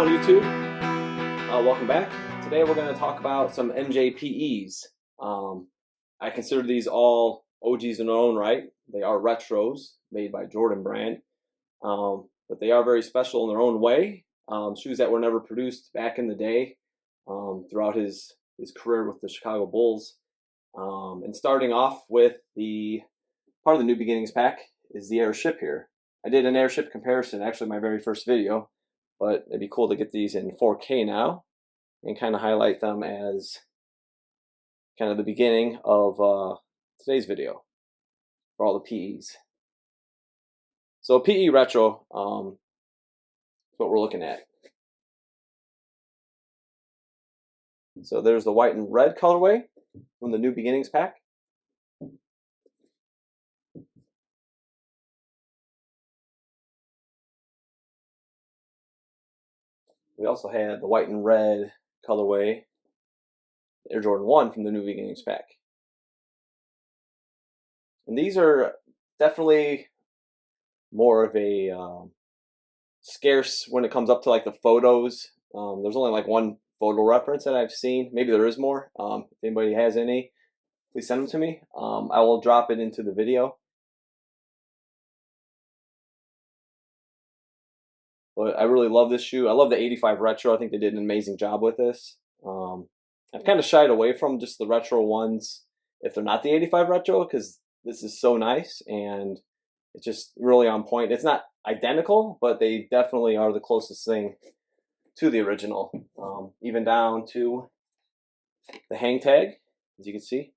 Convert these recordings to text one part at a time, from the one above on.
on YouTube? Welcome back. Today we're going to talk about some MJPEs. I consider these all OGs in their own right. They are retros made by Jordan brand, but they are very special in their own way. Shoes that were never produced back in the day throughout his career with the Chicago Bulls. And starting off with the part of the New Beginnings pack is the Airship here. I did an Airship comparison, actually my very first video, but it'd be cool to get these in 4K now and kind of highlight them as kind of the beginning of today's video for all the PEs. So PE Retro is what we're looking at. So there's the white and red colorway from the New Beginnings pack. We also had the white and red colorway, Air Jordan 1 from the New Beginnings pack. And these are definitely more of a scarce when it comes up to like the photos. There's only like one photo reference that I've seen. Maybe there is more. If anybody has any, please send them to me. I will drop it into the video. But I really love this shoe. I love the 85 Retro. I think they did an amazing job with this. I've kind of shied away from just the retro ones if they're not the 85 Retro, because this is so nice and it's just really on point. It's not identical, but they definitely are the closest thing to the original, even down to the hang tag, as you can see.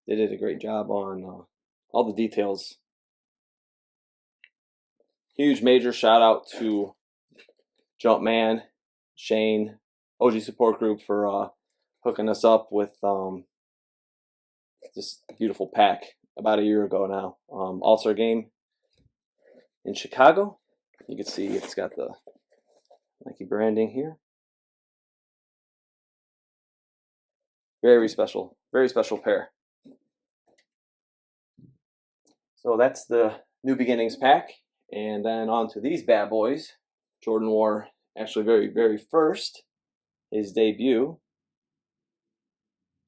They did a great job on all the details. Huge major shout out to Jumpman, Shane, OG Support Group for hooking us up with this beautiful pack about a year ago now. All-Star game in Chicago. You can see it's got the Nike branding here. Very special pair. So that's the New Beginnings pack. And then on to these bad boys. Jordan wore actually very first, his debut.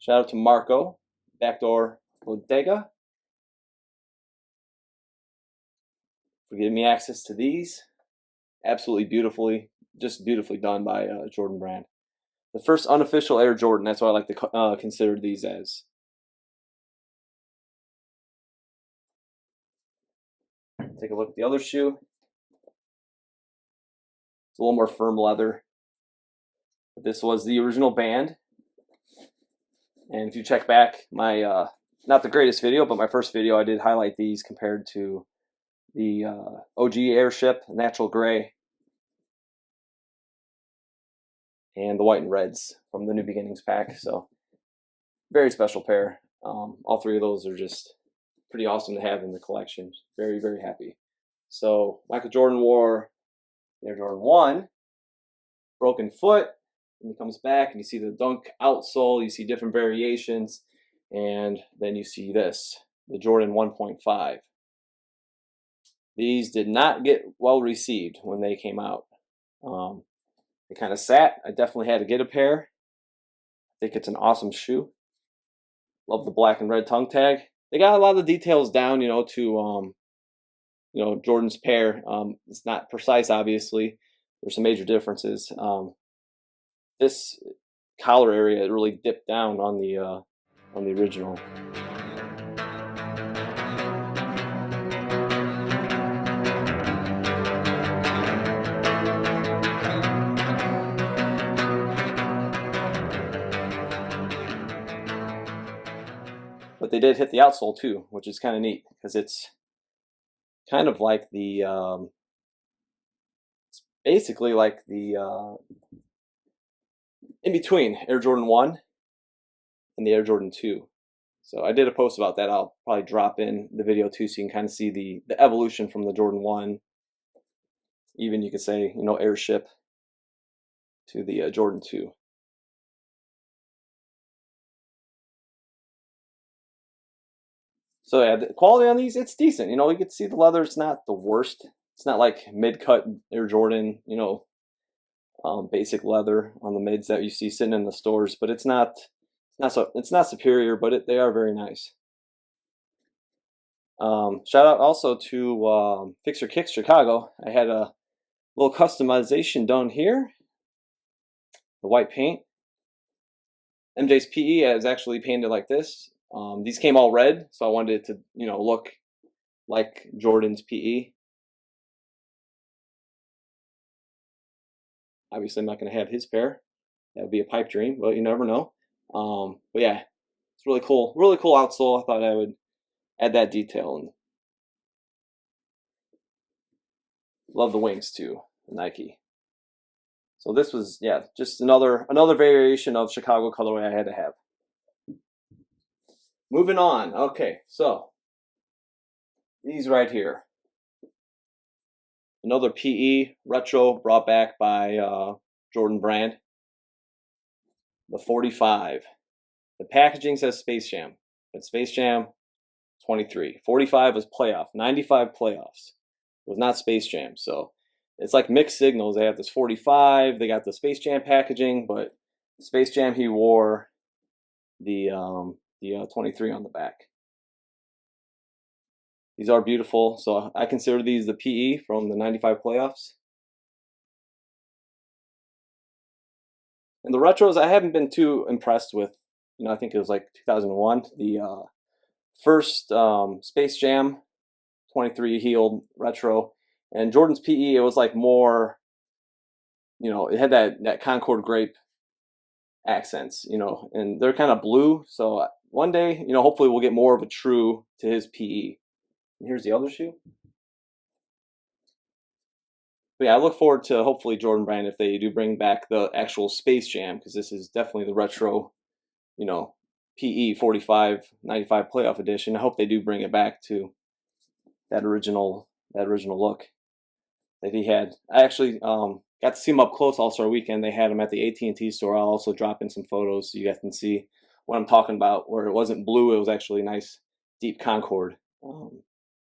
Shout out to Marco, Backdoor Bodega, for giving me access to these. Absolutely beautifully done by Jordan brand. The first unofficial Air Jordan, that's what I like to consider these as. Take a look at the other shoe. It's a little more firm leather. But this was the original band. And if you check back my, not the greatest video, but my first video, I did highlight these compared to the OG Airship, Natural Gray, and the white and reds from the New Beginnings pack. So very special pair. All three of those are just pretty awesome to have in the collection. Very happy. So Michael Jordan wore Air Jordan 1, broken foot, and he comes back and you see the dunk outsole, you see different variations, and then you see this, the Jordan 1.5. These did not get well received when they came out. They kind of sat. I definitely had to get a pair. I think it's an awesome shoe. Love the black and red tongue tag. They got a lot of the details down, to Jordan's pair. It's not precise, obviously. There's some major differences. This collar area really dipped down on the original. But they did hit the outsole too, which is kind of neat because it's kind of like the, it's basically like the in between Air Jordan 1 and the Air Jordan 2. So I did a post about that. I'll probably drop in the video too, so you can kind of see the evolution from the Jordan 1, even you could say, Airship, to the Jordan 2. So yeah, the quality on these, it's decent. You can see the leather, it's not the worst. It's not like mid-cut Air Jordan, basic leather on the mids that you see sitting in the stores, but it's not superior, but they are very nice. Shout out also to Fix Your Kicks Chicago. I had a little customization done here. The white paint. MJ's PE is actually painted like this. These came all red, so I wanted it to, look like Jordan's PE. Obviously, I'm not going to have his pair. That would be a pipe dream, but you never know. But yeah, it's really cool outsole. I thought I would add that detail, and love the wings too, the Nike. So this was, yeah, just another variation of Chicago colorway I had to have. Moving on. Okay, so these right here. Another PE retro brought back by Jordan Brand. The 45. The packaging says Space Jam, but Space Jam 23. 45 was playoff. 95 playoffs. It was not Space Jam. So it's like mixed signals. They have this 45. They got the Space Jam packaging, but Space Jam he wore the 23 on the back. These are beautiful. So I consider these the PE from the 95 playoffs. And the retros I haven't been too impressed with. I think it was like 2001. The first Space Jam 23 heeled retro, and Jordan's PE, it was like more, it had that Concord grape accents, and they're kind of blue. So one day, hopefully we'll get more of a true to his PE. And here's the other shoe. But yeah, I look forward to hopefully Jordan Brand if they do bring back the actual Space Jam, because this is definitely the retro, PE 45 95 playoff edition. I hope they do bring it back to that original look that he had. I actually got to see him up close All-Star Weekend. They had him at the AT&T store. I'll also drop in some photos so you guys can see what I'm talking about, where it wasn't blue, it was actually a nice deep Concord.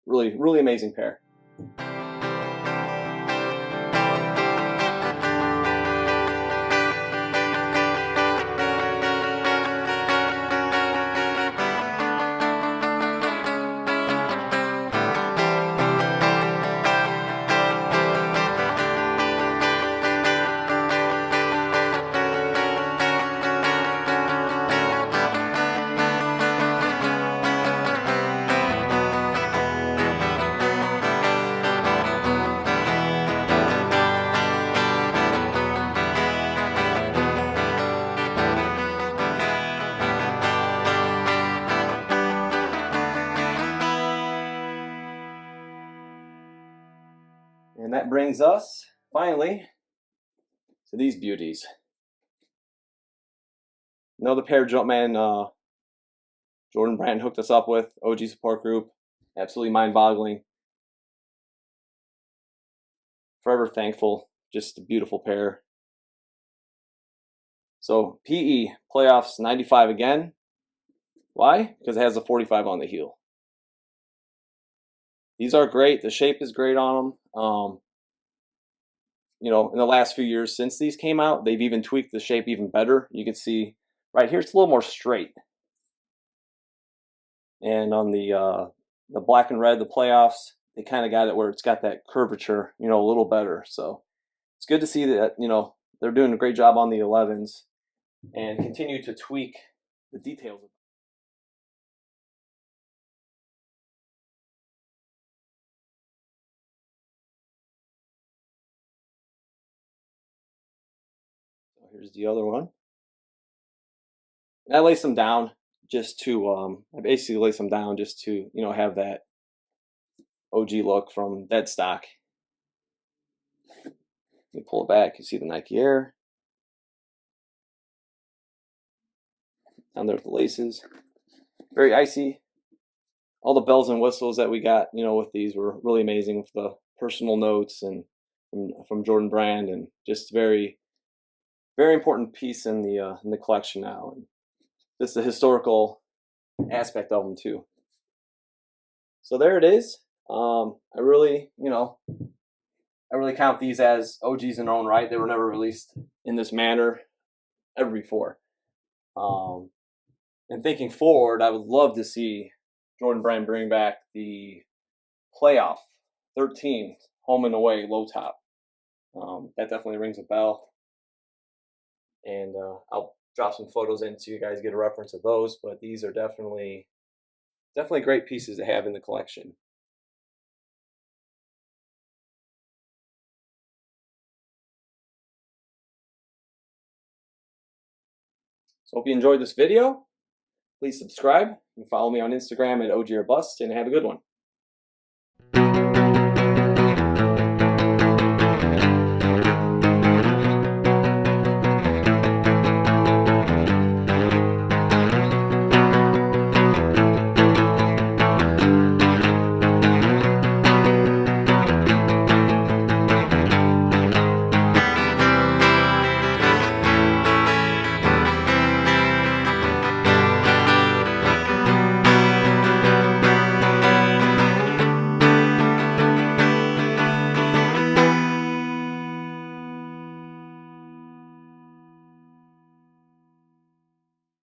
Really, really amazing pair. And that brings us, finally, to these beauties. Another pair Jumpman Jordan Brand hooked us up with, OG support group. Absolutely mind-boggling. Forever thankful. Just a beautiful pair. So PE playoffs 95 again. Why? Because it has a 45 on the heel. These are great. The shape is great on them. In the last few years since these came out, they've even tweaked the shape even better. You can see right here, it's a little more straight. And on the black and red, the playoffs, they kind of got it where it's got that curvature, a little better. So it's good to see that, they're doing a great job on the 11s and continue to tweak the details. So here's the other one. And I lace them down just to, I basically lace them down just to, have that OG look from dead stock. You pull it back, you see the Nike Air. Down there with the laces. Very icy. All the bells and whistles that we got, with these were really amazing, with the personal notes and from Jordan Brand, and just very, very important piece in the collection now. And just the historical aspect of them too. So there it is. I really, I really count these as OGs in their own right. They were never released in this manner ever before. And thinking forward, I would love to see Jordan Brand bring back the playoff 13 home and away low top. That definitely rings a bell. And I'll drop some photos in so you guys get a reference of those. But these are definitely great pieces to have in the collection. So hope you enjoyed this video. Please subscribe and follow me on Instagram at OG or Bust, and have a good one.